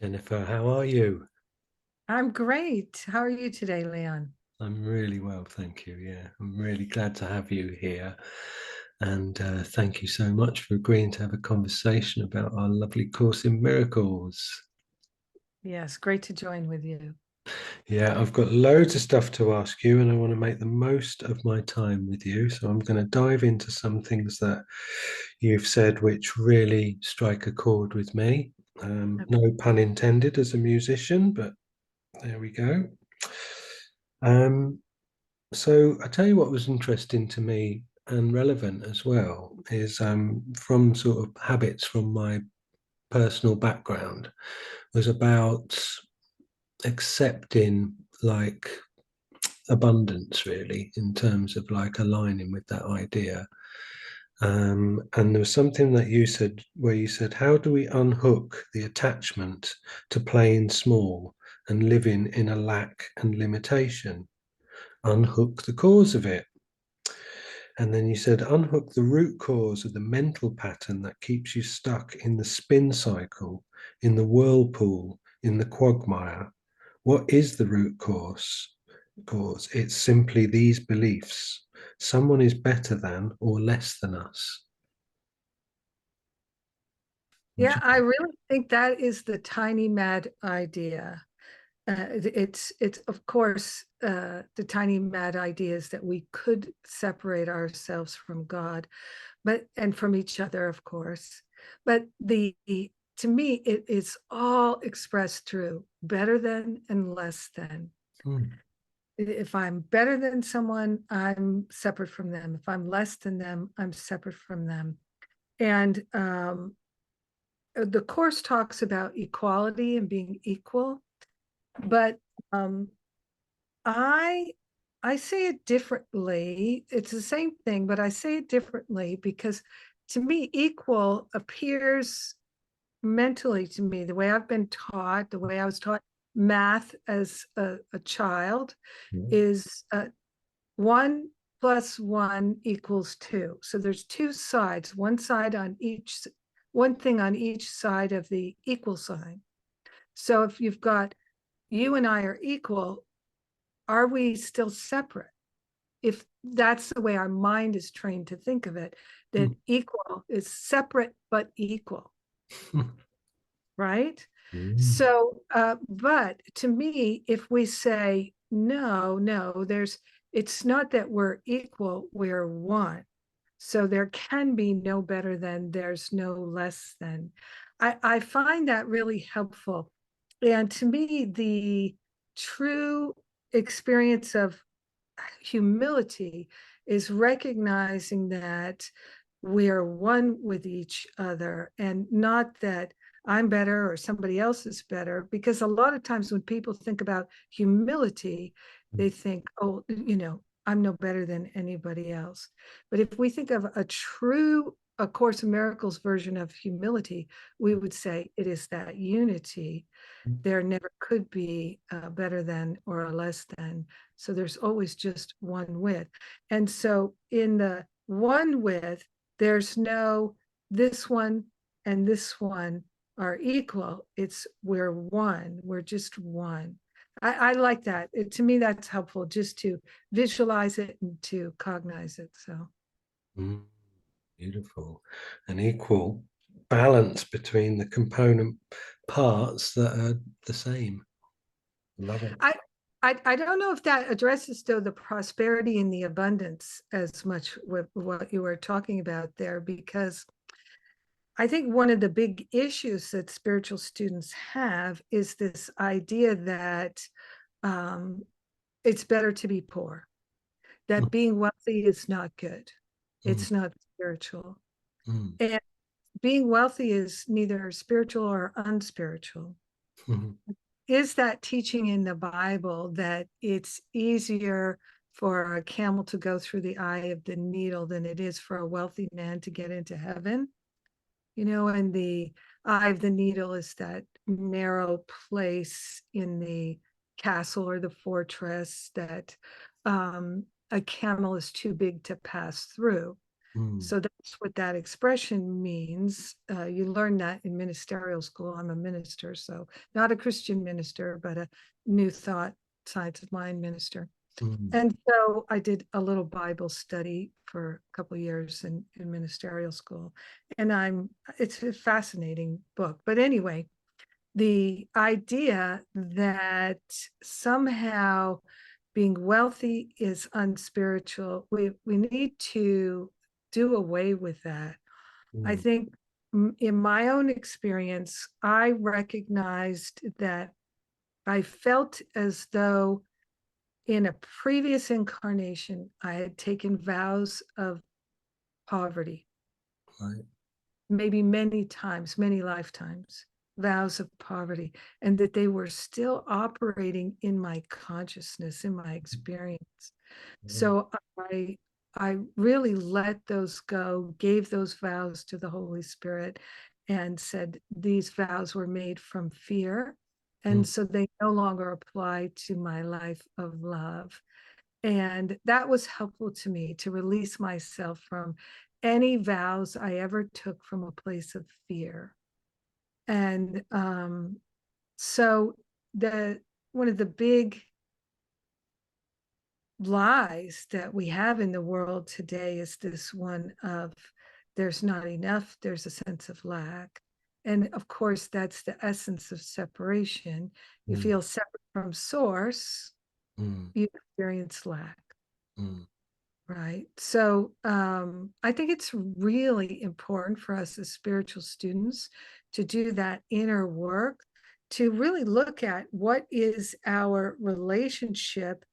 Jennifer, how are you? I'm great. How are you today, Leon? I'm really well, thank you. Yeah, I'm really glad to have you here. And thank you so much for agreeing to have a conversation about our lovely Course in Miracles. Yes, great to join with you. Yeah, I've got loads of stuff to ask you, and I want to make the most of my time with you. So I'm going to dive into some things that you've said which really strike a chord with me. No pun intended as a musician, but there we go. Um, So I tell you what was interesting to me and relevant as well is from sort of habits from my personal background was about accepting like abundance really in terms of like aligning with that idea. And there was something that you said where you said, how do we unhook the attachment to playing small and living in a lack and limitation? Unhook the cause of it. And then you said, unhook the root cause of the mental pattern that keeps you stuck in the spin cycle, in the whirlpool, in the quagmire. What is the root cause? It's simply these beliefs. Someone is better than or less than us. Would Yeah, you? I really think that is the tiny mad idea. It's of course the tiny mad idea is that we could separate ourselves from God, but and from each other, of course. But the to me, it is all expressed through better than and less than. Mm, If I'm better than someone, I'm separate from them. If I'm less than them, I'm separate from them. And the course talks about equality and being equal, but um, I I say it differently. It's the same thing, but I say it differently because to me, equal appears mentally to me the way I've been taught, the way I was taught math as a child mm, is 1 + 1 = 2. So there's two sides, one thing on each side of the equal sign. So if you've got you and I are equal, are we still separate? If that's the way our mind is trained to think of it, that mm, equal is separate but equal, right? mm, So, but to me, if we say no, no, it's not that we're equal, we're one. So there can be no better than, there's no less than. I find that really helpful. And to me, the true experience of humility is recognizing that we are one with each other and not that I'm better or somebody else is better. Because a lot of times when people think about humility, they think, oh, I'm no better than anybody else. But if we think of A Course in Miracles version of humility, we would say it is that unity. mm, There never could be a better than or a less than. So there's always just one with. And so in the one with, there's no this one and this one are equal. It's we're one. We're just one. I like that. To me, that's helpful just to visualize it and to cognize it. So mm. Beautiful. An equal balance between the component parts that are the same. Love it. I I don't know if that addresses though the prosperity and the abundance as much with what you were talking about there, because I think one of the big issues that spiritual students have is this idea that um, it's better to be poor, Mm, that being wealthy is not good, mm, it's not spiritual, mm, and being wealthy is neither spiritual or unspiritual. mm, Is that teaching in the Bible that it's easier for a camel to go through the eye of the needle than it is for a wealthy man to get into heaven? And the eye of the needle is that narrow place in the castle or the fortress that a camel is too big to pass through. Mm. So that's what that expression means. You learn that in ministerial school. I'm a minister, so not a Christian minister, but a New Thought Science of Mind minister. Mm. And so I did a little Bible study for a couple of years in ministerial school. And it's a fascinating book. But anyway, the idea that somehow being wealthy is unspiritual, we need to do away with that. I Mm. think in my own experience, I recognized that I felt as though in a previous incarnation, I had taken vows of poverty, Right. maybe many times, many lifetimes, vows of poverty, and that they were still operating in my consciousness, in my experience. Mm. So I really let those go, gave those vows to the Holy Spirit, and said these vows were made from fear. Mm. And so they no longer apply to my life of love. And that was helpful to me to release myself from any vows I ever took from a place of fear. And so the one of the big lies that we have in the world today is this one of there's not enough, there's a sense of lack. And of course, that's the essence of separation. You Mm. feel separate from source, Mm. you experience lack. Mm. Right. So I think it's really important for us as spiritual students to do that inner work, to really look at what is our relationship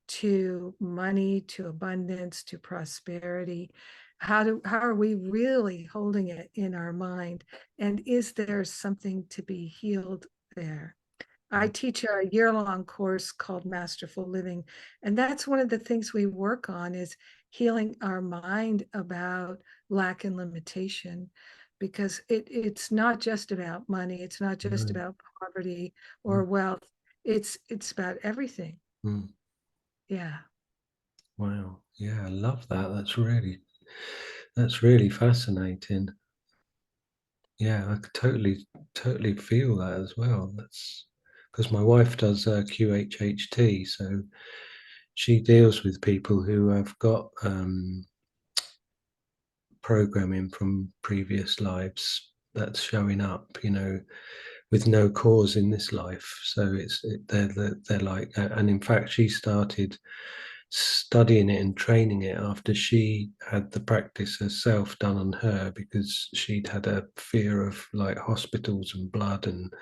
to money, to abundance, to prosperity. How are we really holding it in our mind? And is there something to be healed there? I Mm. teach a year-long course called Masterful Living, and that's one of the things we work on is healing our mind about lack and limitation, because it's not just about money, it's not just No. about poverty Mm. or wealth. It's about everything. Mm. Yeah. Wow. Yeah, I love that. That's really fascinating. Yeah, I could totally feel that as well. That's because my wife does QHHT, so she deals with people who have got programming from previous lives that's showing up, with no cause in this life. So they're like, and in fact, she started studying it and training it after she had the practice herself done on her because she'd had a fear of like hospitals and blood, and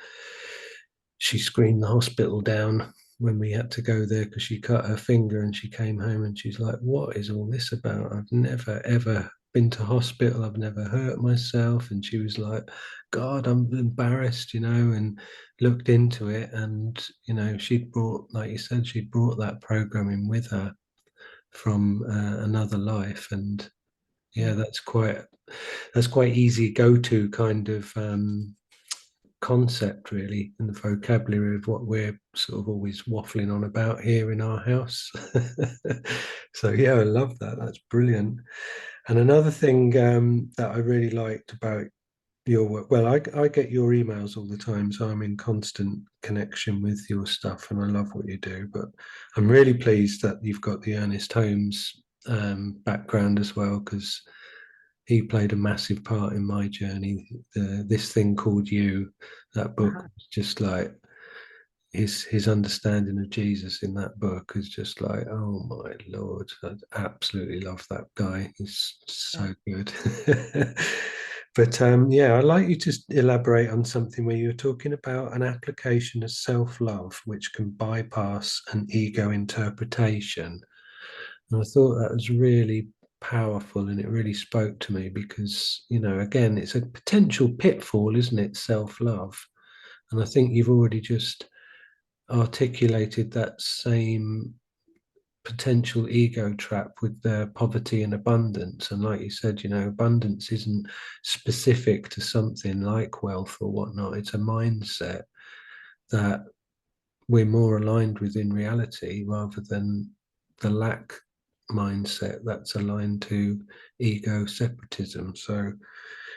she screamed the hospital down when we had to go there because she cut her finger, and she came home and she's like, what is all this about? I've never ever been to hospital, I've never hurt myself. And she was like, God, I'm embarrassed, and looked into it. And she'd brought, like you said, she'd brought that programming with her from another life. And yeah, Mm. that's quite easy go to kind of concept really in the vocabulary of what we're sort of always waffling on about here in our house. So yeah, I love that. That's brilliant. And another thing that I really liked about your work, well, I get your emails all the time, so I'm in constant connection with your stuff and I love what you do. But I'm really pleased that you've got the Ernest Holmes background as well, because he played a massive part in my journey. This thing called you, that book Uh-huh. was just like his understanding of Jesus in that book is just like, oh my Lord, I absolutely love that guy. He's Yeah. so good. But yeah, I'd like you to elaborate on something where you were talking about an application of self-love which can bypass an ego interpretation. And I thought that was really powerful and it really spoke to me because, again, it's a potential pitfall, isn't it? Self-love. And I think you've already just articulated that same potential ego trap with the poverty and abundance. And like you said, abundance isn't specific to something like wealth or whatnot. It's a mindset that we're more aligned with in reality rather than the lack mindset that's aligned to ego separatism. So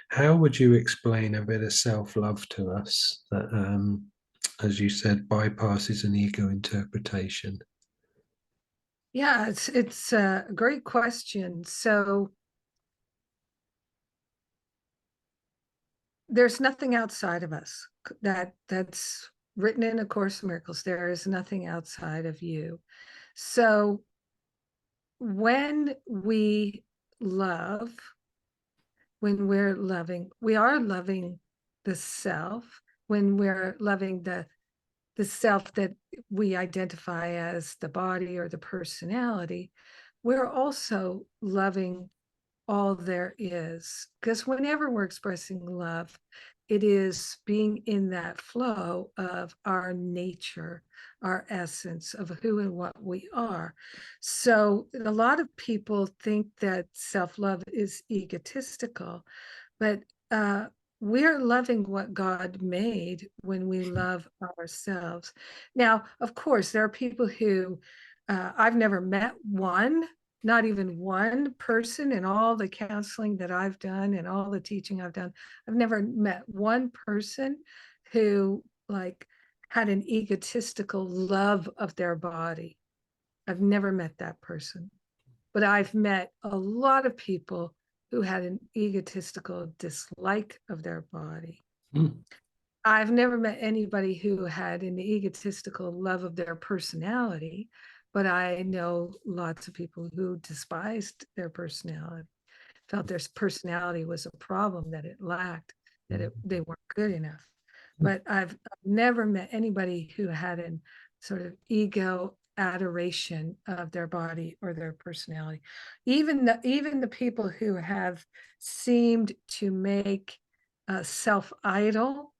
how would you explain a bit of self-love to us that, as you said, bypasses an ego interpretation? Yeah, it's a great question. So there's nothing outside of us. That's written in A Course in Miracles. There is nothing outside of you. So when we love, when we're loving, we are loving the self. When we're loving the self that we identify as the body or the personality, we're also loving all there is. Because whenever we're expressing love, it is being in that flow of our nature, our essence of who and what we are. So a lot of people think that self-love is egotistical, but we're loving what God made when we love ourselves. Now, of course, there are people who I've never met one, not even one person in all the counseling that I've done and all the teaching I've done. I've never met one person who like had an egotistical love of their body. I've never met that person, but I've met a lot of people who had an egotistical dislike of their body. Mm. I've never met anybody who had an egotistical love of their personality, but I know lots of people who despised their personality, felt their personality was a problem, that it lacked, that they weren't good enough. But I've never met anybody who had an sort of ego adoration of their body or their personality. Even the people who have seemed to make a self-idol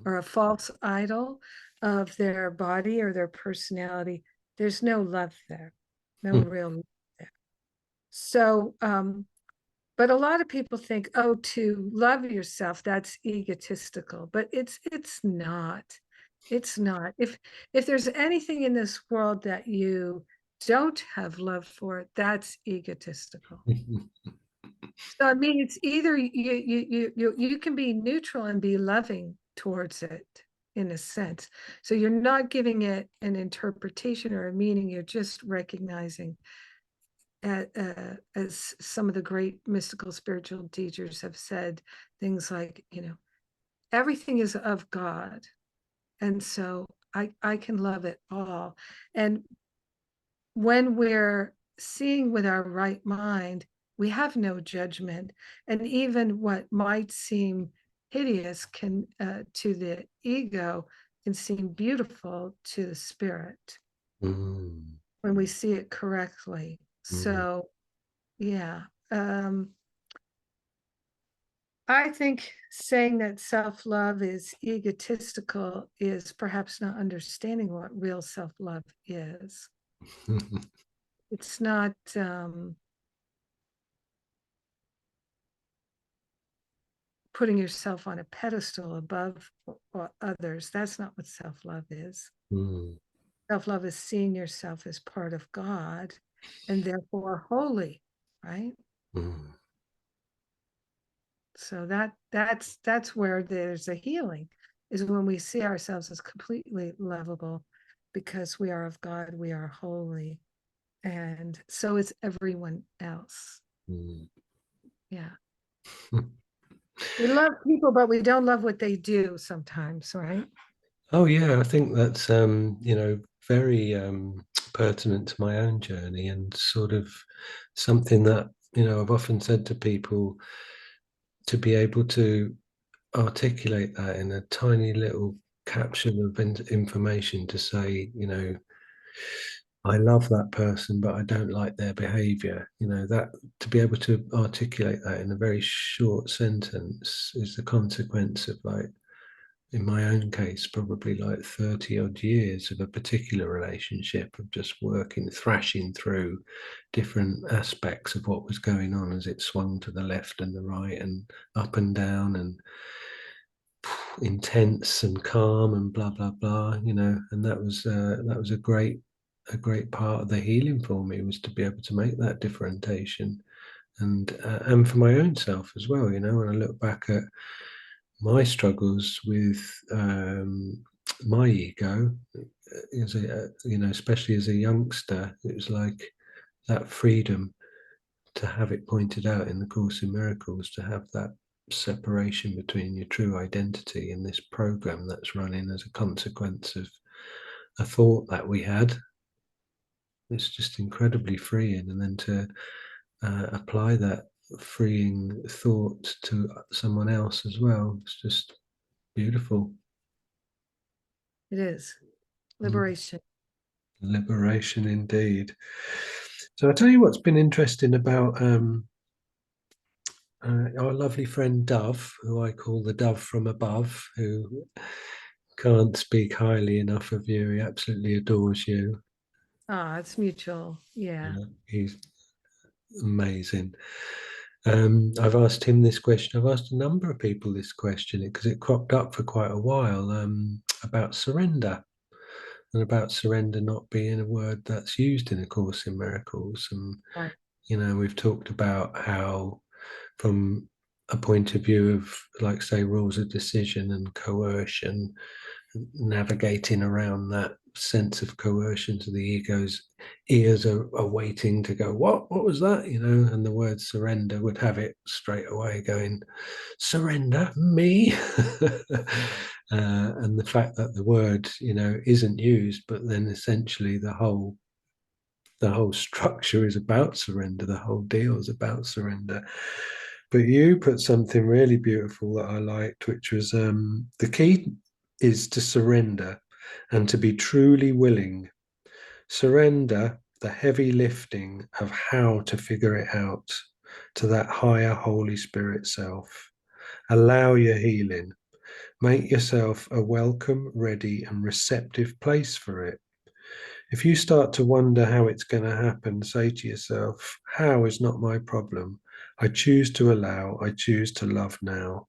or a false idol of their body or their personality, there's no love there, no real love there. So, but a lot of people think, oh, to love yourself, that's egotistical, but it's not. It's not. If there's anything in this world that you don't have love for, that's egotistical. So I mean, it's either you can be neutral and be loving towards it in a sense. So you're not giving it an interpretation or a meaning. You're just recognizing, as some of the great mystical spiritual teachers have said, things like, everything is of God, and so I can love it all. And when we're seeing with our right mind, we have no judgment, and even what might seem hideous can to the ego can seem beautiful to the spirit when we see it correctly. So yeah, I think saying that self-love is egotistical is perhaps not understanding what real self-love is. It's not putting yourself on a pedestal above others. That's not what self-love is. Self-love is seeing yourself as part of God and therefore holy, right? So that's where there's a healing, is when we see ourselves as completely lovable because we are of God, we are holy, and so is everyone else. Yeah. We love people, but we don't love what they do sometimes, right? Oh yeah, I think that's very pertinent to my own journey, and sort of something that I've often said to people, to be able to articulate that in a tiny little capsule of information, to say, I love that person, but I don't like their behavior. That, to be able to articulate that in a very short sentence, is the consequence of, like, in my own case, probably like 30 odd years of a particular relationship, of just working, thrashing through different aspects of what was going on as it swung to the left and the right and up and down and intense and calm and blah blah blah, and that was a great a great part of the healing for me, was to be able to make that differentiation, and for my own self as well. You know, when I look back at my struggles with my ego, as a, you know, especially as a youngster, it was like that freedom to have it pointed out in the Course in Miracles, to have that separation between your true identity and this program that's running as a consequence of a thought that we had. It's just incredibly freeing. And then to apply that freeing thought to someone else as well, it's just beautiful. It is Mm. liberation. Liberation indeed. So I'll tell you what's been interesting about our lovely friend Dove, who I call the Dove from above, who can't speak highly enough of you. He absolutely adores you. Ah, it's mutual. Yeah. He's amazing. I've asked him this question. I've asked a number of people this question because it cropped up for quite a while, about surrender, and about surrender not being a word that's used in A Course in Miracles. And, Right. you know, we've talked about how, from a point of view of, like, say, rules of decision and coercion, navigating around that sense of coercion, to the ego's ears are waiting to go, what was that, you know? And the word surrender would have it straight away going, surrender me. And the fact that the word, you know, isn't used, but then essentially the whole structure is about surrender, the whole deal is about surrender. But you put something really beautiful that I liked, which was, the key is to surrender and to be truly willing. Surrender the heavy lifting of how to figure it out to that higher Holy Spirit self. Allow your healing. Make yourself a welcome, ready, and receptive place for it. If you start to wonder how it's going to happen, say to yourself, how is not my problem. I choose to allow, I choose to love now.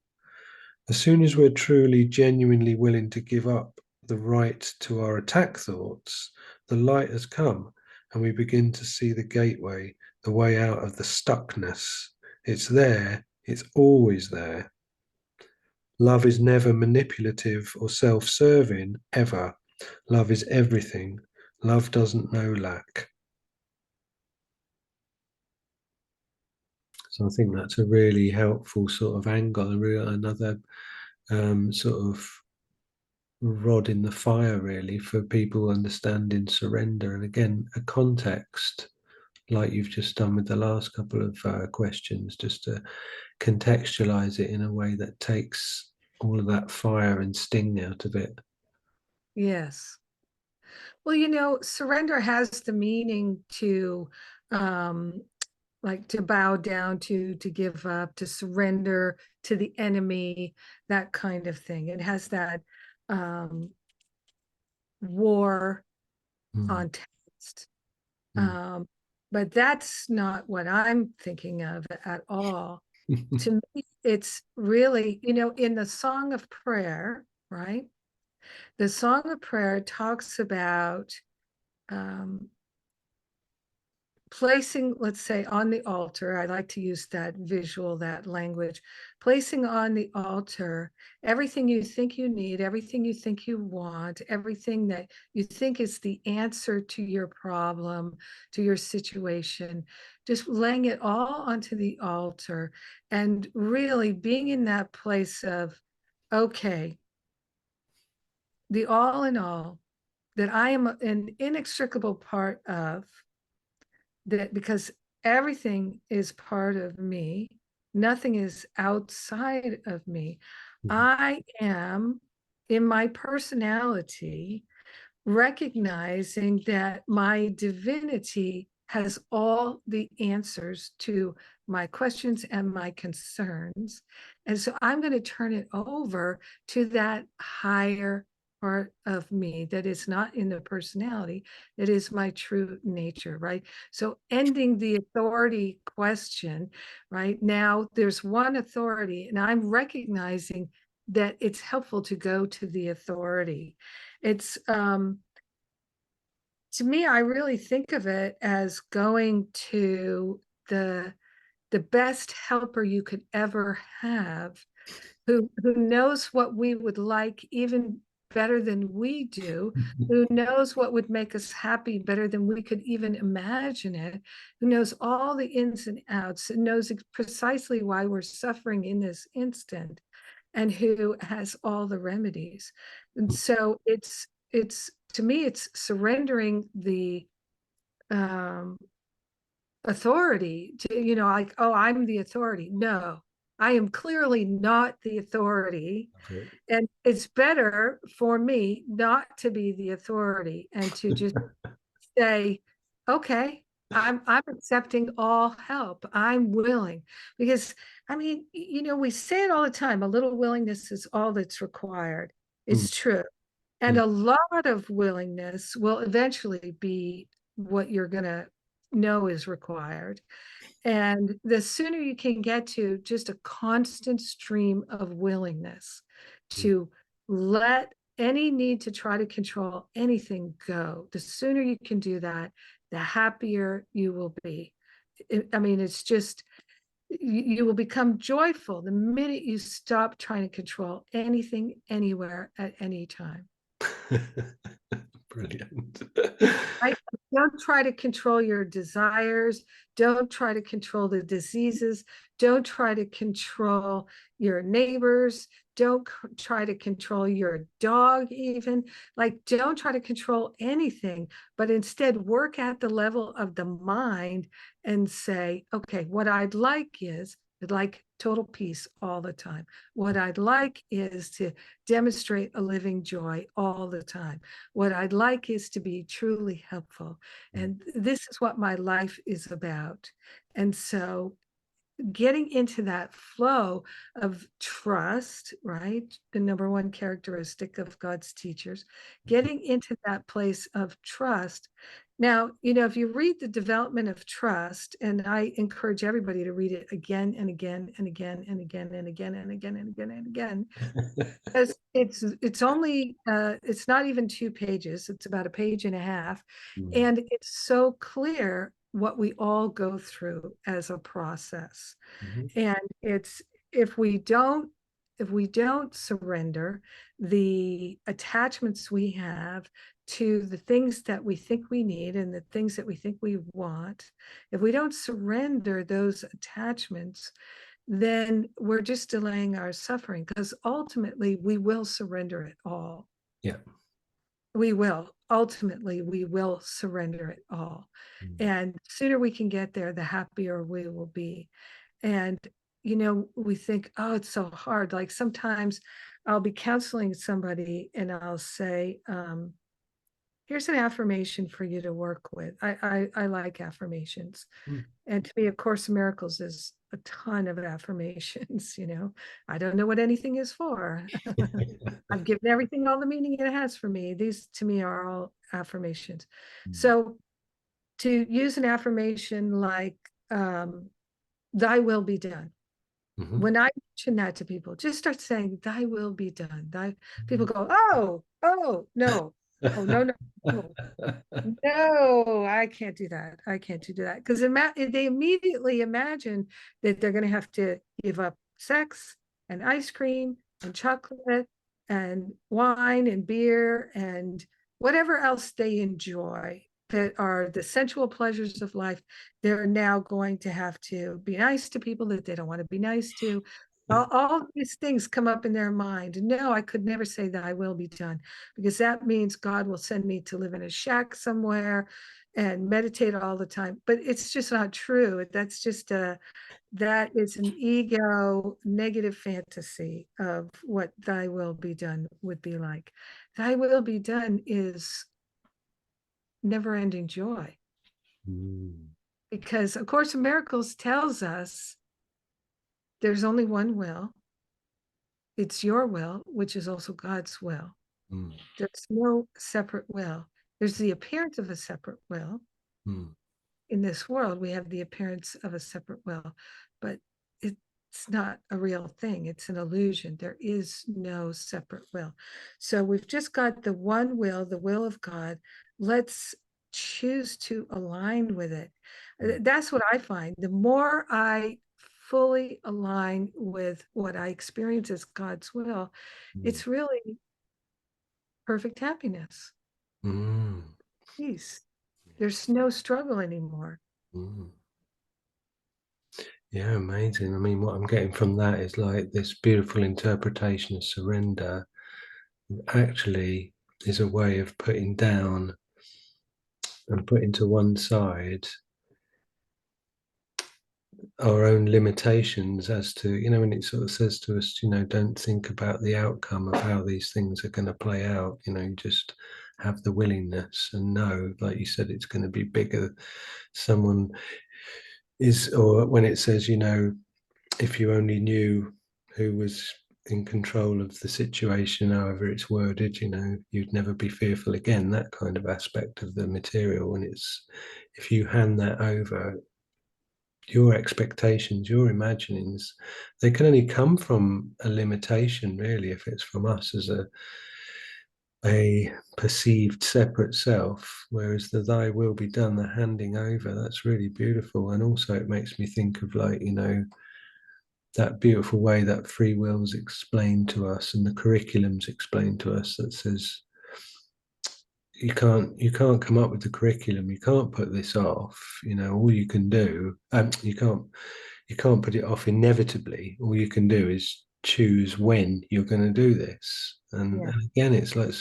As soon as we're truly, genuinely willing to give up the right to our attack thoughts, the light has come and we begin to see the gateway, the way out of the stuckness. It's there, it's always there. Love is never manipulative or self serving, ever. Love is everything. Love doesn't know lack. So I think that's a really helpful sort of angle, another sort of rod in the fire, really, for people understanding surrender. And again, a context, like you've just done with the last couple of questions, just to contextualize it in a way that takes all of that fire and sting out of it. Yes. Well, you know, surrender has the meaning to um like to bow down to give up, to surrender to the enemy, that kind of thing. It has that um war Mm. context. Mm. But that's not what I'm thinking of at all. To me, it's really, you know, in the Song of Prayer, right? The Song of Prayer talks about um, placing, let's say, on the altar. I like to use that visual, that language, placing on the altar everything you think you need, everything you think you want, everything that you think is the answer to your problem, to your situation, just laying it all onto the altar and really being in that place of, okay, the all in all that I am an inextricable part of, that because everything is part of me, nothing is outside of me. I am in my personality recognizing that my divinity has all the answers to my questions and my concerns. And so I'm going to turn it over to that higher part of me that is not in the personality, that is my true nature, right? So ending the authority question, right? Now there's one authority, and I'm recognizing that it's helpful to go to the authority. It's To me, I really think of it as going to the the best helper you could ever have, who knows what we would like even better than we do, who knows what would make us happy better than we could even imagine it, who knows all the ins and outs and knows precisely why we're suffering in this instant, and who has all the remedies. And so it's to me, it's surrendering the um authority to, like, oh, I'm the authority. No, I am clearly not the authority. Okay. And it's better for me not to be the authority and to just say, okay, I'm accepting all help. I'm willing. Because I mean, we say it all the time, a little willingness is all that's required. Mm, It's true. And mm, a lot of willingness will eventually be what you're going to know is required. And the sooner you can get to just a constant stream of willingness mm. to let any need to try to control anything go, the sooner you can do that, the happier you will be. I mean, it's just, you will become joyful the minute you stop trying to control anything, anywhere, at any time. Brilliant. Right? Don't try to control your desires. Don't try to control the diseases. Don't try to control your neighbors. Don't try to control your dog, even. Like, don't try to control anything, but instead work at the level of the mind and say, okay, what I'd like is, I'd like total peace all the time. What I'd like is to demonstrate a living joy all the time. What I'd like is to be truly helpful. And this is what my life is about. And so getting into that flow of trust, right? The number one characteristic of God's teachers, getting into that place of trust. Now, if you read The Development of Trust, and I encourage everybody to read it again and again and again and again and again and again and again and again, because it's only it's not even 2 pages, it's about a page and a half, Mm, and it's so clear what we all go through as a process. mhm. And it's, if we don't surrender the attachments we have to the things that we think we need and the things that we think we want, if we don't surrender those attachments, then we're just delaying our suffering, because ultimately we will surrender it all. Yeah. We will. Ultimately, we will surrender it all. Mm, And sooner we can get there, the happier we will be. And, we think, oh, it's so hard. Like sometimes I'll be counseling somebody and I'll say, here's an affirmation for you to work with. I like affirmations. mm. And to me, A Course in Miracles is a ton of affirmations. I don't know what anything is for. I've given everything all the meaning it has for me. These to me are all affirmations. Mm, So to use an affirmation like, thy will be done. mhm, When I mention that to people, just start saying, thy will be done. People mhm. go, oh, no, oh, no, no, no. No, I can't do that. I can't do that. Because they immediately imagine that they're going to have to give up sex and ice cream and chocolate and wine and beer and whatever else they enjoy that are the sensual pleasures of life. They're now going to have to be nice to people that they don't want to be nice to. All these things come up in their mind. No, I could never say that I will be done, because that means God will send me to live in a shack somewhere and meditate all the time. But it's just not true. That is an ego negative fantasy of what thy will be done would be like. Thy will be done is never ending joy, Mm, because A Course in Miracles tells us there's only one will. It's your will, which is also God's will. mm, There's no separate will. There's the appearance of a separate will. mm, In this world, we have the appearance of a separate will, but it's not a real thing. It's an illusion. There is no separate will. So we've just got the one will, the will of God. Let's choose to align with it. That's what I find. The more I fully align with what I experience as God's will, Mm. it's really perfect happiness, Mm. peace. There's no struggle anymore. Mm. Yeah, amazing. I mean, what I'm getting from that is like this beautiful interpretation of surrender actually is a way of putting down and putting to one side our own limitations as to, when it sort of says to us, don't think about the outcome of how these things are going to play out. You just have the willingness and know, like you said, it's going to be bigger. Someone is, or when it says, if you only knew who was in control of the situation, however it's worded, you'd never be fearful again. That kind of aspect of the material. And it's, if you hand that over, your expectations, your imaginings, they can only come from a limitation, really, if it's from us as a perceived separate self. Whereas the thy will be done, the handing over, that's really beautiful. And also it makes me think of, like, that beautiful way that free will is explained to us and the curriculum's explained to us, that says you can't come up with the curriculum, you can't put this off. All you can do, you can't put it off inevitably. All you can do is choose when you're going to do this. And Yeah. again, it's like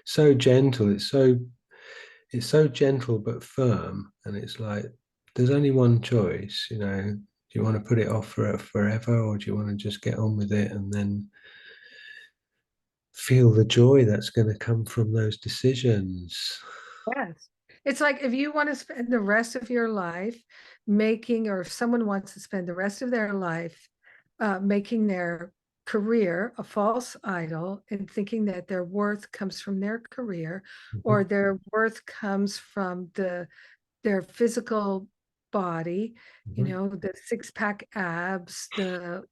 so gentle. It's so gentle but firm. And it's like there's only one choice. Do you want to put it off forever, or do you want to just get on with it and then feel the joy that's going to come from those decisions? Yes. It's like if you want to spend the rest of your life making, or if someone wants to spend the rest of their life making their career a false idol and thinking that their worth comes from their career, or Mhm, their worth comes from their physical body, mhm, the six-pack abs, the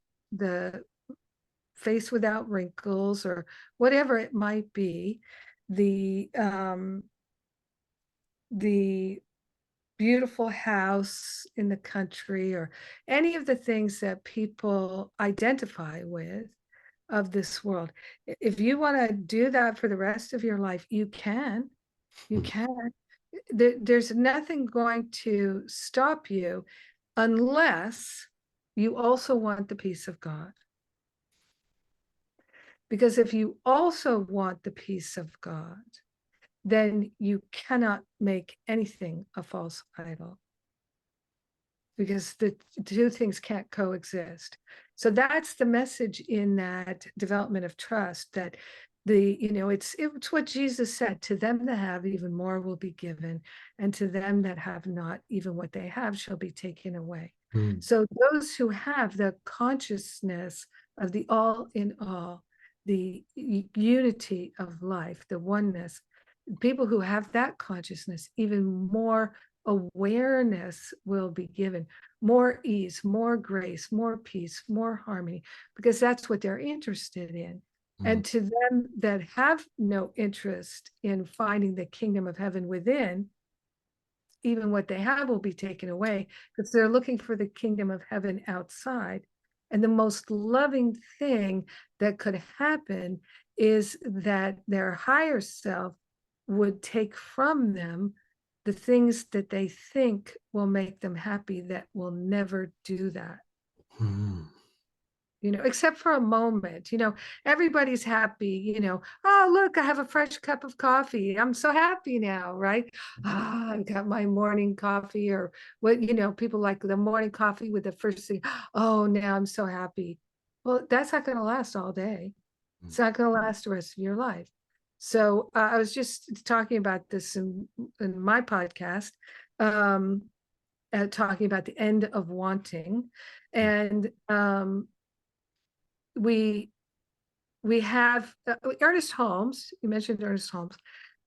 face without wrinkles, or whatever it might be, the the beautiful house in the country, or any of the things that people identify with of this world. If you want to do that for the rest of your life, you can. You mhm, can. There's nothing going to stop you unless you also want the peace of God. Because if you also want the peace of God, then you cannot make anything a false idol, because the two things can't coexist. So that's the message in that development of trust, that it's what Jesus said: to them that have, even more will be given, and to them that have not, even what they have shall be taken away. mhm, So those who have the consciousness of the all in all, the unity of life, the oneness, people who have that consciousness, even more awareness will be given, more ease, more grace, more peace, more harmony, because that's what they're interested in. mhm, And to them that have no interest in finding the kingdom of heaven within, even what they have will be taken away, because they're looking for the kingdom of heaven outside. And the most loving thing that could happen is that their higher self would take from them the things that they think will make them happy, that will never do that. mhm, Except for a moment. Everybody's happy, oh, look, I have a fresh cup of coffee. I'm so happy now, right? Ah, I've got my morning coffee, or what, people like the morning coffee with the first thing. Oh, now I'm so happy. Well, that's not going to last all day. mhm, It's not going to last the rest of your life. So I was just talking about this in my podcast, um, talking about the end of wanting. And we we have Ernest Holmes. You mentioned Ernest Holmes.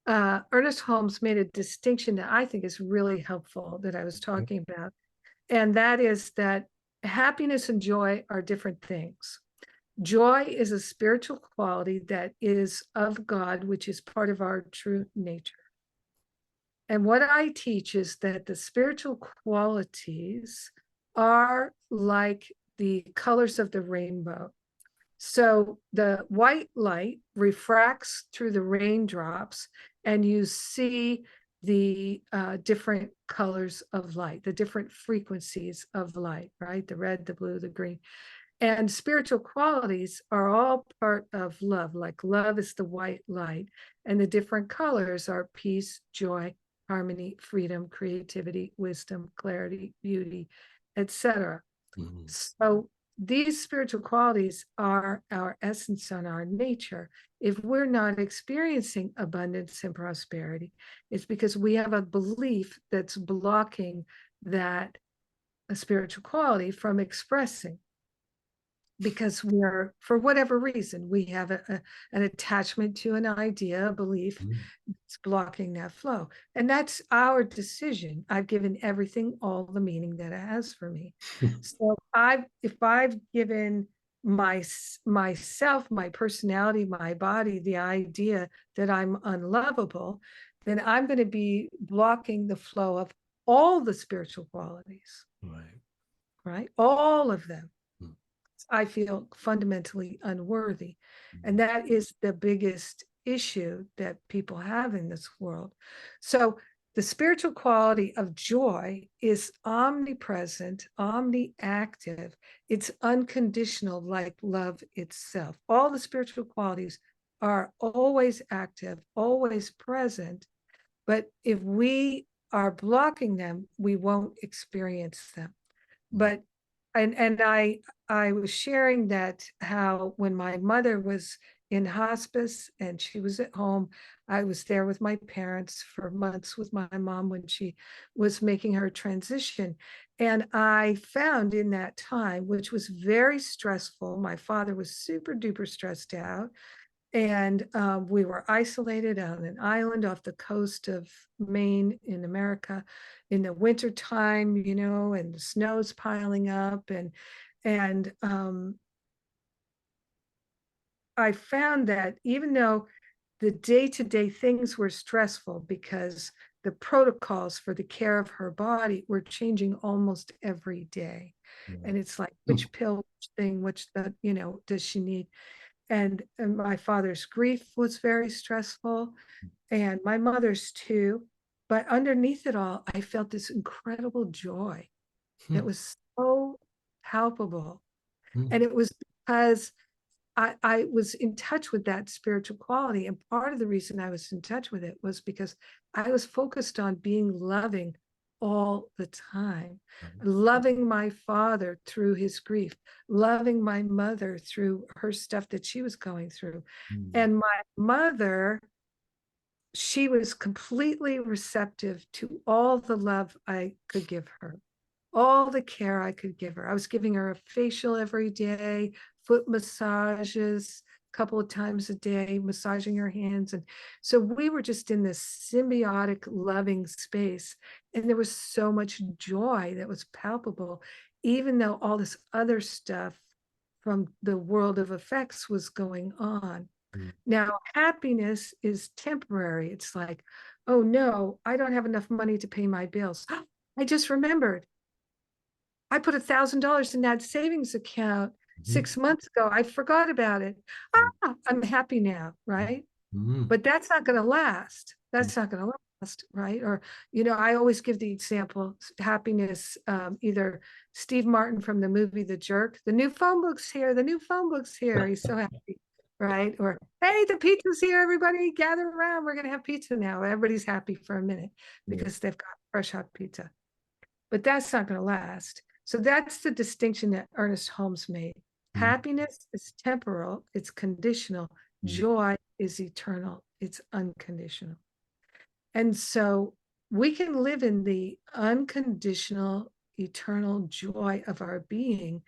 Ernest Holmes made a distinction that I think is really helpful, that I was talking about, and that is that happiness and joy are different things. Joy is a spiritual quality that is of God, which is part of our true nature. And what I teach is that the spiritual qualities are like the colors of the rainbow. So the white light refracts through the raindrops, and you see the different colors of light, the different frequencies of light, right? The red, the blue, the green. And spiritual qualities are all part of love, like love is the white light, and the different colors are peace, joy, harmony, freedom, creativity, wisdom, clarity, beauty, etc. Mm. So these spiritual qualities are our essence and our nature. If we're not experiencing abundance and prosperity, it's because we have a belief that's blocking that a spiritual quality from expressing, because we're, for whatever reason, we have an attachment to an idea, a belief that's blocking that flow. And that's our decision. I've given everything all the meaning that it has for me. So if I've given myself, my personality, my body, the idea that I'm unlovable, then I'm going to be blocking the flow of all the spiritual qualities, Right. right? All of them. Mm. I feel fundamentally unworthy. And Mm. that is the biggest issue that people have in this world. So the spiritual quality of joy is omnipresent, omniactive. It's unconditional, like love itself. All the spiritual qualities are always active, always present. But if we are blocking them, we won't experience them. But and I was sharing that how when my mother was in hospice and she was at home, I was there with my parents for months with my mom when she was making her transition. And I found in that time, which was very stressful, my father was super duper stressed out. And we were isolated on an island off the coast of Maine in America in the winter time, you know, and the snow's piling up. And I found that even though the day-to-day things were stressful because the protocols for the care of her body were changing almost every day. Right. And it's like, which pill, which thing, which, you know, does she need? And my father's grief was very stressful, and my mother's too. But underneath it all, I felt this incredible joy that Mm. was so palpable. Mm. And it was because I was in touch with that spiritual quality. And part of the reason I was in touch with it was because I was focused on being loving all the time, loving my father through his grief, loving my mother through her stuff that she was going through. Mm. And my mother, she was completely receptive to all the love I could give her, all the care I could give her. I was giving her a facial every day, foot massages a couple of times a day, massaging her hands. And so we were just in this symbiotic, loving space. And there was so much joy that was palpable, even though all this other stuff from the world of effects was going on. Mm. Now, happiness is temporary. It's like, oh no, I don't have enough money to pay my bills. I just remembered I put $1,000 in that savings account Mhm. 6 months ago. I forgot about it. I'm happy now, right? Mm. But that's not going to last. That's not going to last, right? Or, you know, I always give the example, happiness, either Steve Martin from the movie The Jerk, the new phone book's here, the new phone book's here. He's so happy, right? Or, hey, the pizza's here, everybody gather around. We're going to have pizza now. Everybody's happy for a minute Yeah. because they've got fresh hot pizza. But that's not going to last. So that's the distinction that Ernest Holmes made. Mm. Happiness is temporal, it's conditional. Mm. Joy is eternal, it's unconditional. And so we can live in the unconditional, eternal joy of our being,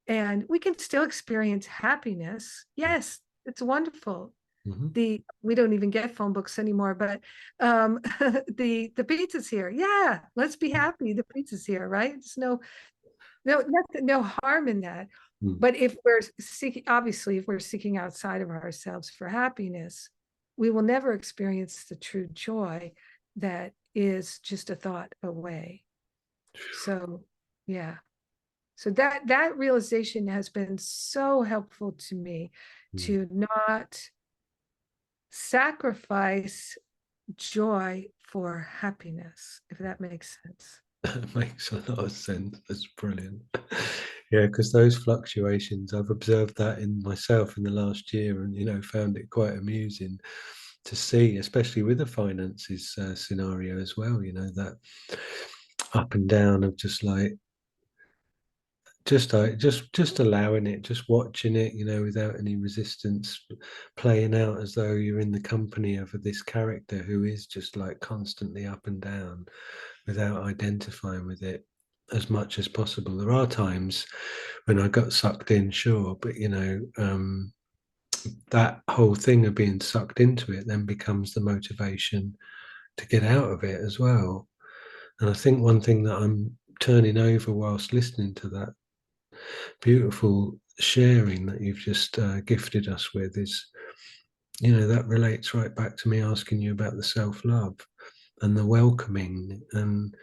and we can still experience happiness. Yes, it's wonderful. Mhm. We don't even get phone books anymore, but the pizza's here. Yeah, let's be happy. The pizza's here, right? There's no harm in that. Mm. But if we're seeking, obviously, if we're seeking outside of ourselves for happiness, we will never experience the true joy that is just a thought away. So, yeah. So that realization has been so helpful to me, to not sacrifice joy for happiness, if that makes sense. It makes a lot of sense. That's brilliant. Yeah, because those fluctuations, I've observed that in myself in the last year, and found it quite amusing to see, especially with the finances scenario as well. That up and down of just like just allowing it, just watching it, without any resistance, playing out as though you're in the company of this character who is just like constantly up and down, without identifying with it as much as possible. There are times when I got sucked in, sure, but that whole thing of being sucked into it then becomes the motivation to get out of it as well. And I think one thing that I'm turning over whilst listening to that beautiful sharing that you've just gifted us with is, that relates right back to me asking you about the self-love and the welcoming, and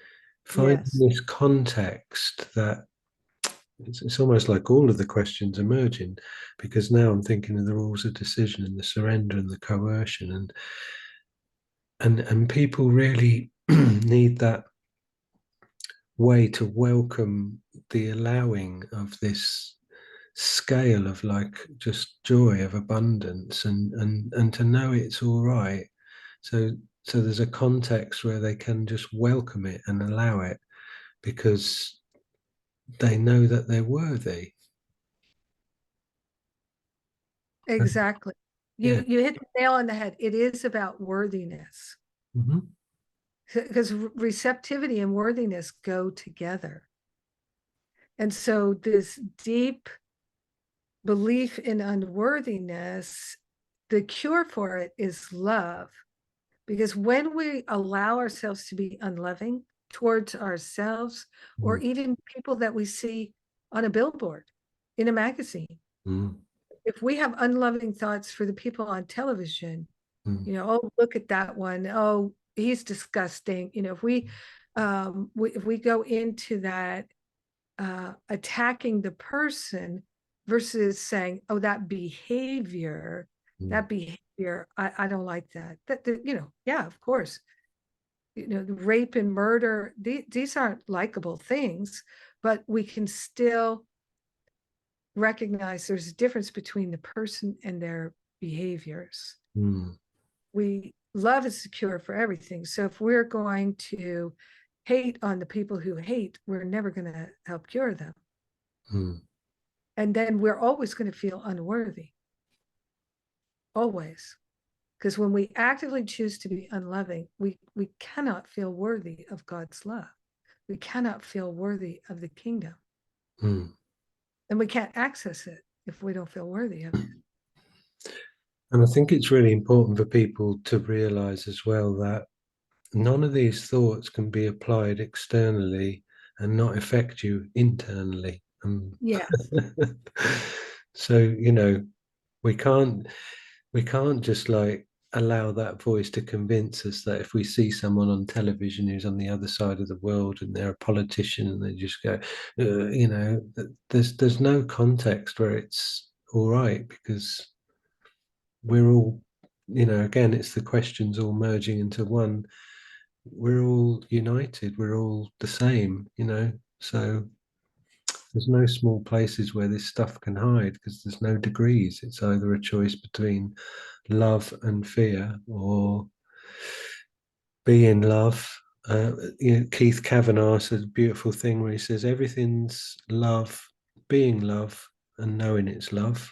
finding Yes, this context that it's almost like all of the questions emerging, because now I'm thinking of the rules of decision and the surrender and the coercion, and people really need that way to welcome the allowing of this scale of like just joy of abundance, and to know it's all right. So there's a context where they can just welcome it and allow it, because they know that they're worthy. exactly. Yeah. You hit the nail on the head. It is about worthiness, Mm-hmm. because receptivity and worthiness go together. And so this deep belief in unworthiness, the cure for it is love. Because when we allow ourselves to be unloving towards ourselves, or even people that we see on a billboard, in a magazine, Mm-hmm. if we have unloving thoughts for the people on television, oh, look at that one, oh, he's disgusting, if we go into that attacking the person versus saying, oh, that behavior, I don't like that, yeah, of course, rape and murder, these aren't likable things, but we can still recognize there's a difference between the person and their behaviors. Mm-hmm. Love is the cure for everything. So if we're going to hate on the people who hate, we're never going to help cure them. And then we're always going to feel unworthy. Always. Because when we actively choose to be unloving, we cannot feel worthy of God's love. We cannot feel worthy of the kingdom. And we can't access it if we don't feel worthy of it. And I think it's really important for people to realize as well that none of these thoughts can be applied externally and not affect you internally. Yes. So, we can't just like allow that voice to convince us that if we see someone on television who's on the other side of the world and they're a politician and they just go, there's no context where it's all right, because we're all, again, it's the questions all merging into one. We're all united, we're all the same, so there's no small places where this stuff can hide, because there's no degrees. It's either a choice between love and fear, or be in love. Keith Kavanagh says a beautiful thing where he says everything's love, being love and knowing it's love,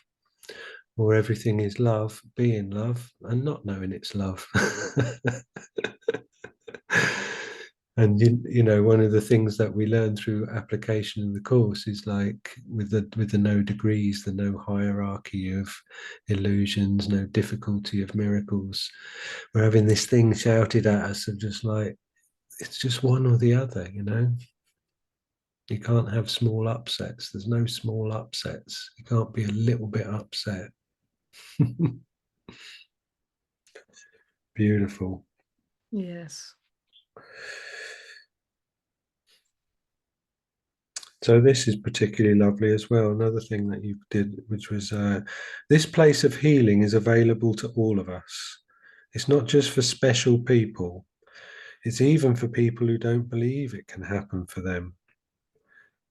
or everything is love, being love and not knowing it's love. And one of the things that we learn through application in the course is like with the no degrees, the no hierarchy of illusions, no difficulty of miracles. We're having this thing shouted at us of just like, it's just one or the other. You can't have small upsets. There's no small upsets. You can't be a little bit upset. Beautiful. Yes. So this is particularly lovely as well. Another thing that you did, which was this place of healing is available to all of us. It's not just for special people. It's even for people who don't believe it can happen for them.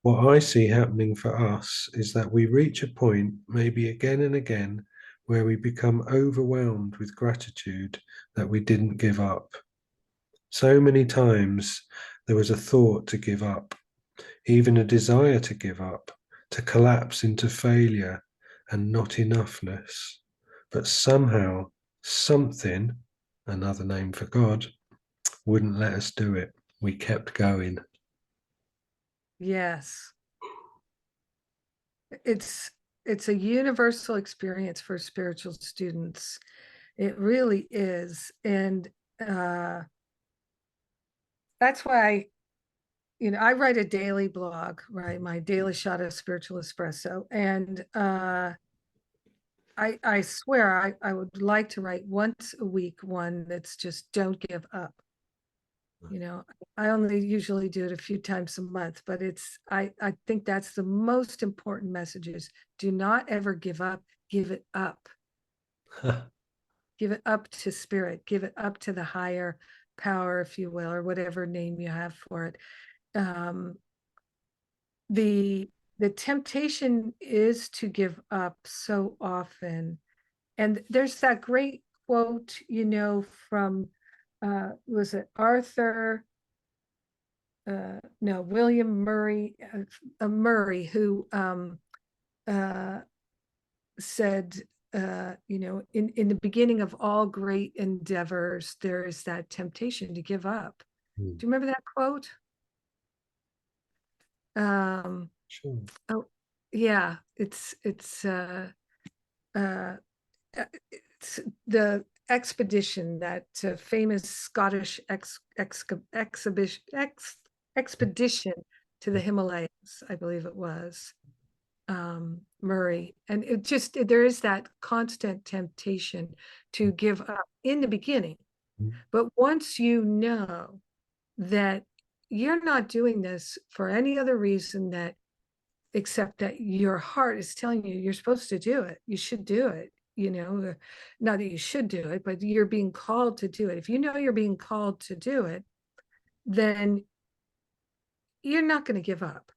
What I see happening for us is that we reach a point, maybe again and again, where we become overwhelmed with gratitude that we didn't give up. So many times there was a thought to give up, even a desire to give up, to collapse into failure and not enoughness. But somehow, something, another name for God, wouldn't let us do it. We kept going. Yes. It's a universal experience for spiritual students. It really is. And that's why, I write a daily blog, right? My daily shot of spiritual espresso. And I swear I would like to write once a week one that's just don't give up. I only usually do it a few times a month, but I think that's the most important messages. Do not ever give up. Give it up. Give it up to spirit. Give it up to the higher power, if you will, or whatever name you have for it. The temptation is to give up so often. And there's that great quote, from was it Arthur? No, William Murray, Murray, who said, in the beginning of all great endeavors, there is that temptation to give up. Hmm. Do you remember that quote? Sure. Oh, yeah, it's the expedition, that famous Scottish expedition to the Himalayas, I believe it was, Murray. And there is that constant temptation to give up in the beginning. But once you know that you're not doing this for any other reason except that your heart is telling you you're supposed to do it, you should do it, not that you should do it, but you're being called to do it. If you know you're being called to do it, then you're not going to give up.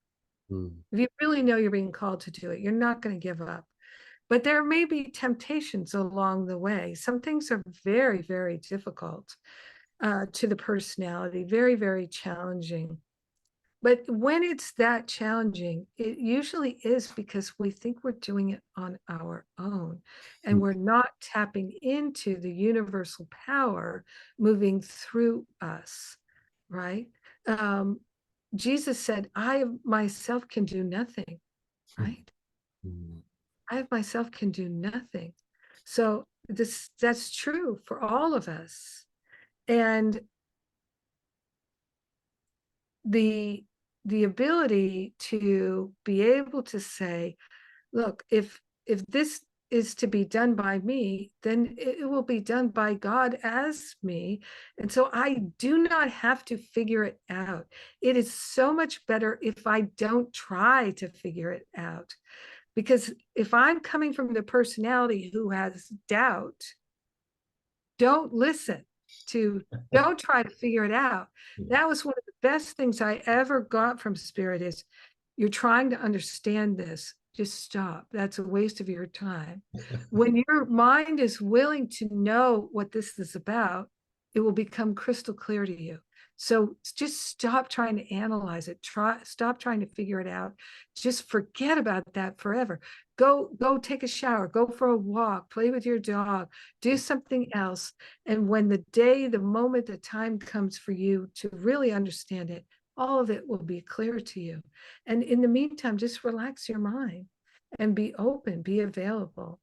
If you really know you're being called to do it, you're not going to give up. But there may be temptations along the way. Some things are very, very difficult to the personality, very, very challenging. But when it's that challenging, it usually is because we think we're doing it on our own, and we're not tapping into the universal power moving through us, right? Jesus said, I myself can do nothing, right? I myself can do nothing. So that's true for all of us. And the ability to be able to say, look, if this is to be done by me, then it will be done by God as me. And so I do not have to figure it out. It is so much better if I don't try to figure it out. Because if I'm coming from the personality who has doubt, don't listen to, don't try to figure it out. That was one of the best things I ever got from spirit is, you're trying to understand this, just stop. That's a waste of your time. When your mind is willing to know what this is about, it will become crystal clear to you. So just stop trying to analyze it. Stop trying to figure it out. Just forget about that forever. Go take a shower, go for a walk, play with your dog, do something else. And when the moment, the time comes for you to really understand it, all of it will be clear to you. And in the meantime, just relax your mind and be open, be available.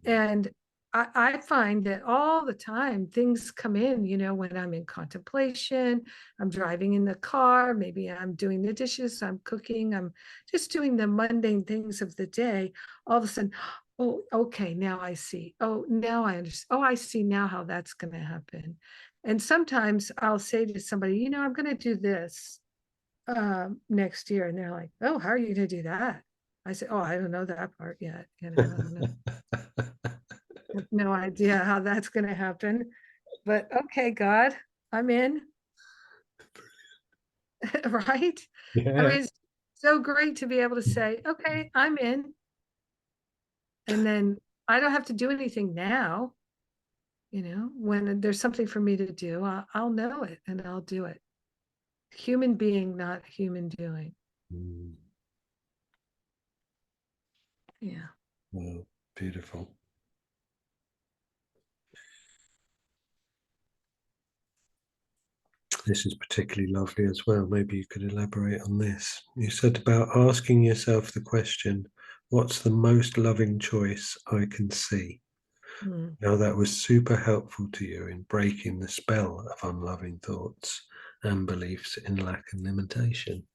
And I find that all the time things come in, when I'm in contemplation, I'm driving in the car, maybe I'm doing the dishes, I'm cooking, I'm just doing the mundane things of the day. All of a sudden, Oh, okay, now I see. Oh, now I understand. Oh, I see now how that's going to happen. And sometimes I'll say to somebody, you know, I'm going to do this next year. And they're like, oh, how are you going to do that? I say, oh, I don't know that part yet. You know, I don't know. I have no idea how that's going to happen. But okay, God, I'm in. Right? I Yeah. mean, it's so great to be able to say, okay, I'm in. And then I don't have to do anything now. You know, when there's something for me to do, I'll know it and I'll do it. Human being, not human doing. Mm. Yeah. Well, beautiful. This is particularly lovely as well. Maybe you could elaborate on this. You said about asking yourself the question, what's the most loving choice I can see? Mm. Now, that was super helpful to you in breaking the spell of unloving thoughts and beliefs in lack and limitation.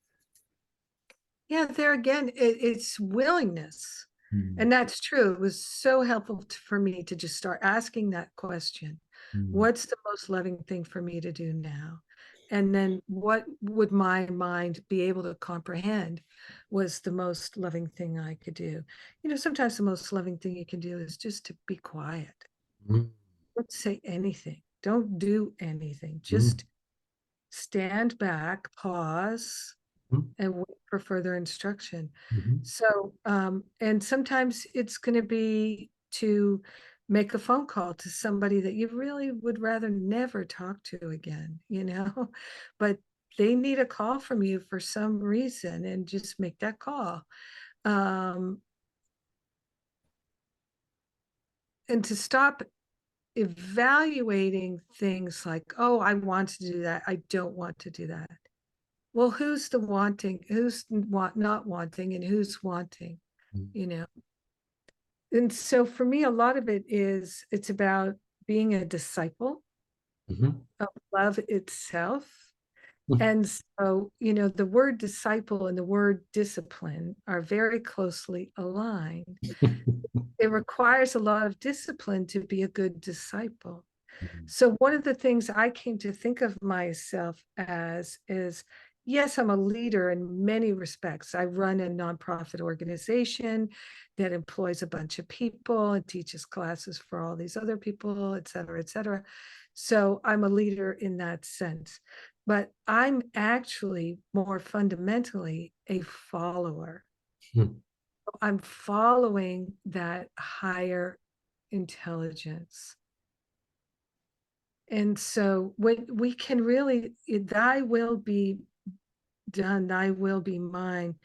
Yeah, there again, it's willingness. Mm, And that's true. It was so helpful for me to just start asking that question. mm, What's the most loving thing for me to do now? And then what would my mind be able to comprehend was the most loving thing I could do? You know, sometimes the most loving thing you can do is just to be quiet. mm, Don't say anything. Don't do anything. mm, Just stand back, pause, mm, and wait for further instruction. mhm, So, and sometimes it's going to be to make a phone call to somebody that you really would rather never talk to again, you know, but they need a call from you for some reason and just make that call. Um, and to stop evaluating things like, oh, I want to do that. I don't want to do that. Well, who's the wanting? Who's not wanting and who's wanting, mm, you know? And so for me, a lot of it is it's about being a disciple mhm, of love itself. mm. And so, you know, the word disciple and the word discipline are very closely aligned. It requires a lot of discipline to be a good disciple. So one of the things I came to think of myself as is, yes, I'm a leader in many respects. I run a nonprofit organization that employs a bunch of people and teaches classes for all these other people, et cetera, et cetera. So I'm a leader in that sense. But I'm actually more fundamentally a follower. Mm, I'm following that higher intelligence. And so when we can really, thy will be done, thy will be mine.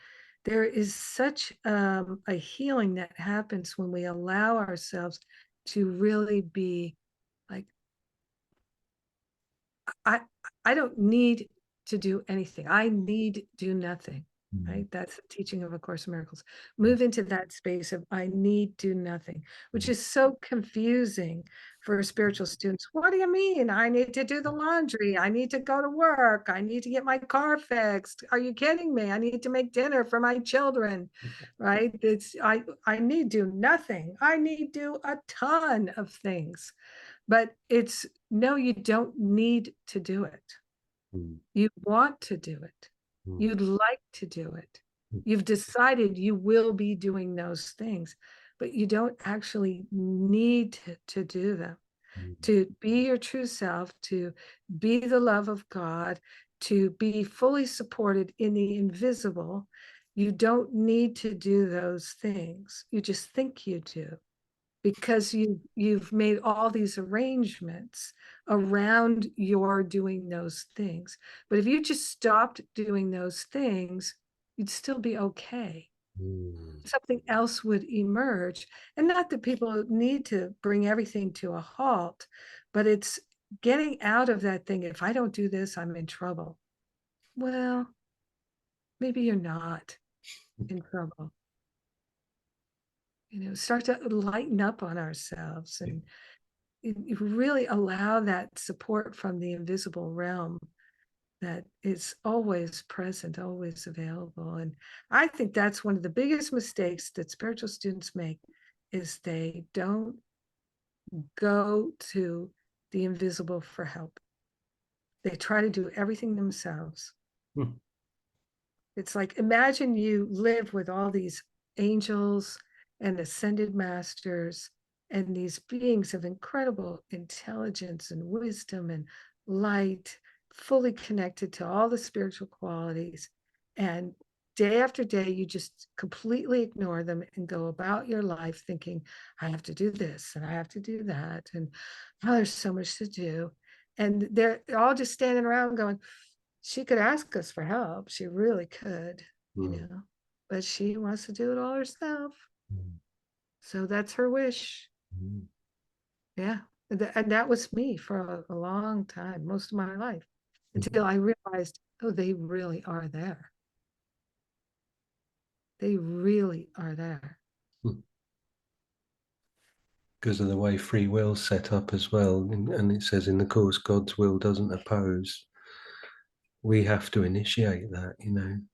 There is such a healing that happens when we allow ourselves to really be like, I I don't need to do anything. I need do nothing. mm, Right? That's the teaching of A Course in Miracles. Move into that space of I need do nothing, which mm, is so confusing for spiritual students. What do you mean? I need to do the laundry. I need to go to work. I need to get my car fixed. Are you kidding me? I need to make dinner for my children. Right? I need do nothing. I need do a ton of things. But it's no, you don't need to do it. mm, You want to do it. mm, You'd like to do it. mm, You've decided you will be doing those things, but you don't actually need to do them. mm, To be your true self, to be the love of God, to be fully supported in the invisible, you don't need to do those things. You just think you do because you've made all these arrangements around your doing those things. But if you just stopped doing those things, you'd still be okay. mm, Something else would emerge. And not that people need to bring everything to a halt, but it's getting out of that thing. If I don't do this, I'm in trouble. Well, maybe you're not in trouble. You know, start to lighten up on ourselves and you really allow that support from the invisible realm that is always present, always available. And I think that's one of the biggest mistakes that spiritual students make is they don't go to the invisible for help. They try to do everything themselves. Hmm. It's like, imagine you live with all these angels and ascended masters and these beings of incredible intelligence and wisdom and light, fully connected to all the spiritual qualities. And day after day, you just completely ignore them and go about your life thinking, I have to do this and I have to do that. And oh, there's so much to do. And they're all just standing around going, she could ask us for help. She really could, Hmm. but she wants to do it all herself. Hmm. So that's her wish. Hmm. Yeah. And that was me for a long time, most of my life, Hmm. until I realized, oh, they really are there. They really are there. Because of the way free will's set up as well. And it says in the Course, God's will doesn't oppose. We have to initiate that. And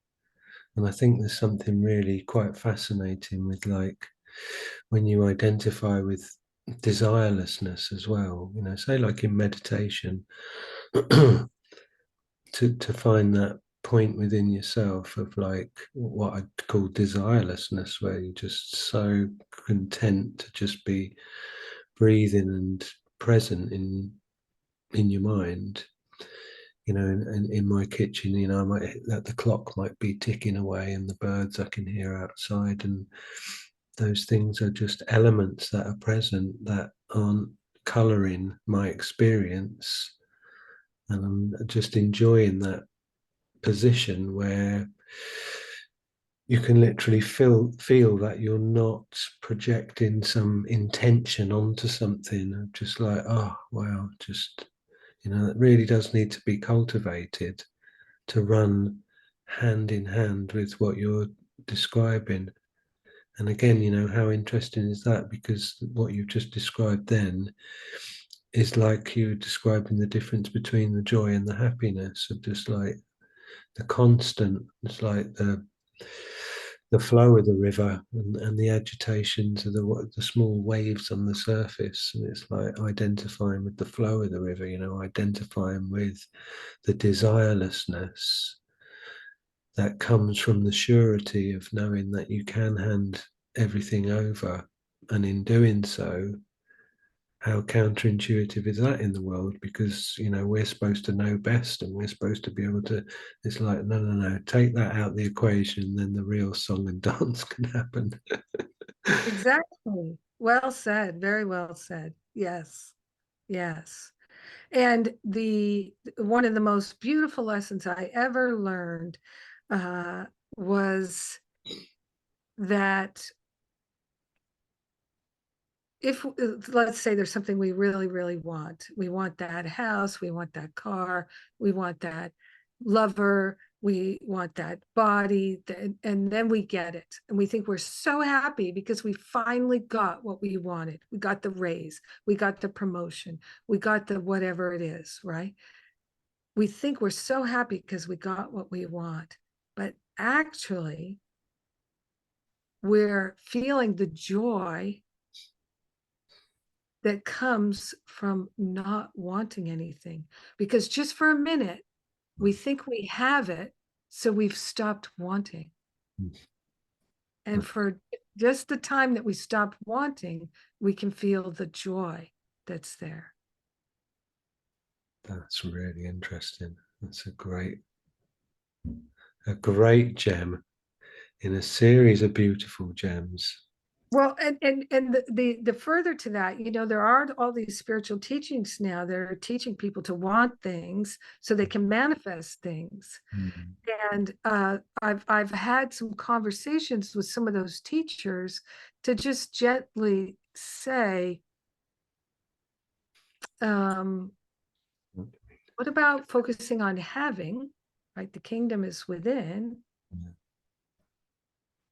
I think there's something really quite fascinating with, like, when you identify with desirelessness as well, say like in meditation, to find that point within yourself of like what I'd call desirelessness, where you're just so content to just be breathing and present in your mind. And in my kitchen, I might that the clock might be ticking away and the birds I can hear outside, and those things are just elements that are present that aren't coloring my experience. And I'm just enjoying that position where you can literally feel that you're not projecting some intention onto something. Just like, oh wow, just it really does need to be cultivated to run hand in hand with what you're describing. And again, how interesting is that? Because what you've just described then is like you describing the difference between the joy and the happiness of just like the constant. It's like the flow of the river and the agitations of the small waves on the surface. And it's like identifying with the flow of the river, identifying with the desirelessness that comes from the surety of knowing that you can hand everything over. And in doing so, how counterintuitive is that in the world? Because we're supposed to know best, and we're supposed to be able to. It's like, no, no, no, take that out of the equation, then the real song and dance can happen. Exactly. Well said. Very well said. Yes. Yes. And the one of the most beautiful lessons I ever learned uh, was that if let's say there's something we really, really want, we want that house, we want that car, we want that lover, we want that body, and then we get it. And we think we're so happy because we finally got what we wanted. We got the raise, we got the promotion, we got the whatever it is, right? We think we're so happy because we got what we want. But actually, we're feeling the joy that comes from not wanting anything. Because just for a minute, we think we have it, so we've stopped wanting. And for just the time that we stop wanting, we can feel the joy that's there. That's really interesting. That's a great gem in a series of beautiful gems. Well, and the further to that, there are all these spiritual teachings now that are teaching people to want things so they can manifest things. Mm. And I've had some conversations with some of those teachers to just gently say, what about focusing on having, right? The kingdom is within. Yeah.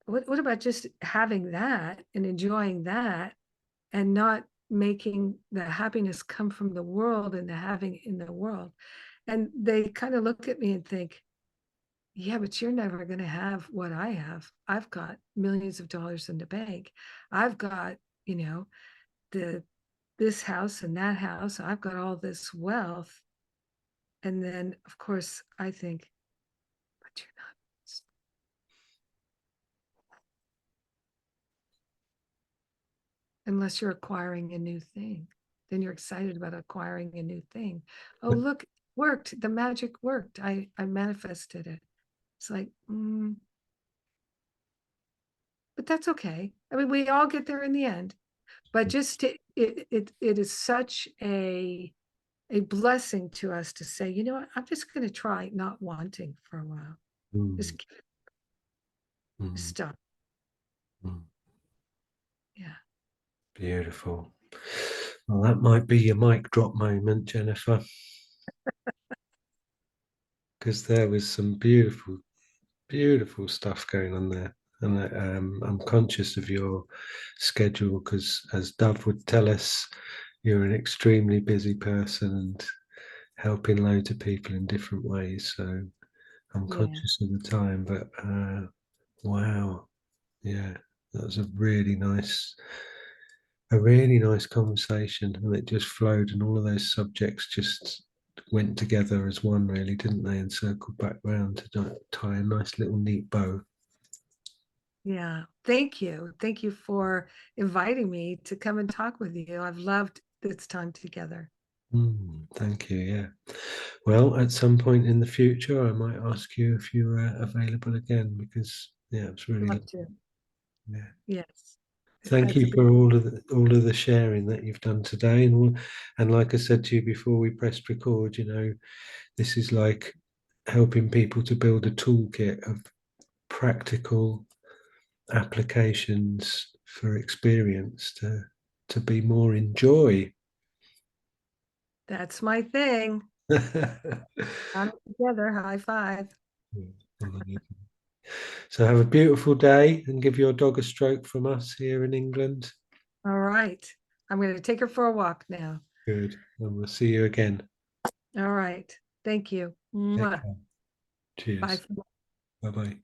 What about just having that and enjoying that and not making the happiness come from the world and the having in the world? And they kind of look at me and think, yeah, but you're never going to have what I have. I've got millions of dollars in the bank. I've got, you know, this house and that house, I've got all this wealth. And then, of course, I think, but you're not. Unless you're acquiring a new thing, then you're excited about acquiring a new thing. Oh, look, it worked. The magic worked. I manifested it. It's like, but that's okay. I mean, we all get there in the end. But just it is such a blessing to us to say, you know what, I'm just going to try not wanting for a while. Just stop. Yeah. Beautiful. Well, that might be your mic drop moment, Jennifer. Because there was some beautiful, beautiful stuff going on there. And I'm conscious of your schedule because, as Dove would tell us, you're an extremely busy person and helping loads of people in different ways. So I'm conscious of the time. But wow, yeah, that was a really nice conversation, and it just flowed, and all of those subjects just went together as one, really, didn't they? And circled back round to tie a nice little neat bow. Yeah. Thank you. Thank you for inviting me to come and talk with you. I've loved this time together. Thank you. Yeah. Well, at some point in the future, I might ask you if you're available again because, yeah, it's really Love to. yeah. Yes. Thank It's you for all of the sharing that you've done today, and like I said to you before we pressed record, this is like helping people to build a toolkit of practical applications for experience to be more in joy. That's my thing. On together, high five. So have a beautiful day and give your dog a stroke from us here in England. All right. I'm going to take her for a walk now. Good. And we'll see you again. All right. Thank you. Take Mwah. care. Bye. Cheers. Bye bye.